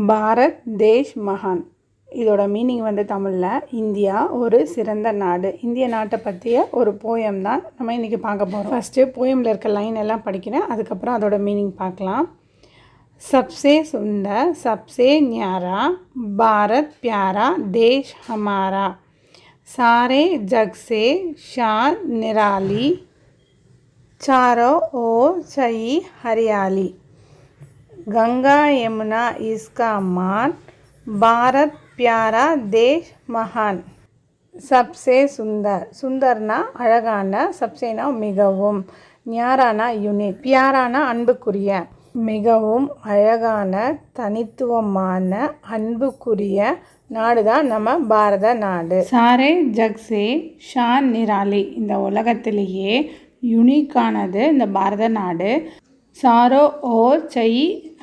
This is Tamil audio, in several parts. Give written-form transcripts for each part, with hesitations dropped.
பாரத் தேஷ் மகான். இதோட மீனிங் வந்து தமிழில் இந்தியா ஒரு சிறந்த நாடு. இந்திய நாட்டை பற்றிய ஒரு போயம் தான் நம்ம இன்றைக்கி பார்க்க போகிறோம். ஃபஸ்ட்டு போயமில் இருக்க லைன் எல்லாம் படிக்கிறேன், அதுக்கப்புறம் அதோட மீனிங் பார்க்கலாம். सबसे सुंदर सबसे न्यारा भारत प्यारा देश हमारा, सारे जग से शान निराली, चारों ओर छाई हरियाली, गंगा यमुना इसका मान, भारत प्यारा देश महान. सबसे सुंदर, सुंदरना அழகான, சப்சேனா மிகவும், ஞாரானா யூனிக், பியாரானா அன்புக்குரிய, மிகவும் அழகான தனித்துவமான அன்புக்குரிய நாடு தான் நம்ம பாரத நாடு. சாரே ஜக்ஸே ஷான் நிராலி, இந்த உலகத்திலேயே யூனிக்கானது இந்த பாரத நாடு. சாரோ ஓர் சை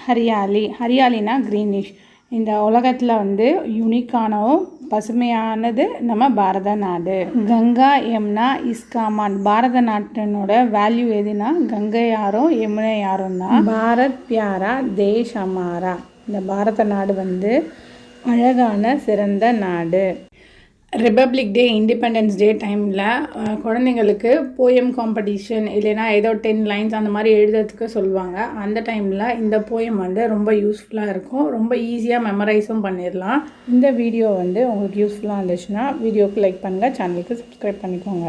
ஹரியாலி, ஹரியாலினா க்ரீனிஷ், இந்த உலகத்தில் வந்து யூனிக்கானவும் பசுமையானது நம்ம பாரத நாடு. கங்கா யமுனா இஸ்காமான், பாரத நாட்டினோட வேல்யூ எதுனா கங்கை யாரும் யமுனை யாரும் தான். பாரத் பியாரா தேஷ் ஹமாரா, இந்த பாரத நாடு வந்து அழகான சிறந்த நாடு. ரிபப்ளிக் டே, இண்டிபெண்டன்ஸ் டே டைமில் குழந்தைங்களுக்கு போயம் காம்படிஷன் இல்லைனா ஏதோ 10 லைன்ஸ் அந்த மாதிரி எழுதுறதுக்கு சொல்லுவாங்க. அந்த டைமில் இந்த போயம் வந்து ரொம்ப யூஸ்ஃபுல்லாக இருக்கும், ரொம்ப ஈஸியாக மெமரைஸும் பண்ணிடலாம். இந்த வீடியோ வந்து உங்களுக்கு யூஸ்ஃபுல்லாக இருந்துச்சுன்னா வீடியோக்கு லைக் பண்ணுங்கள், சேனலுக்கு சப்ஸ்கிரைப் பண்ணிக்கோங்க.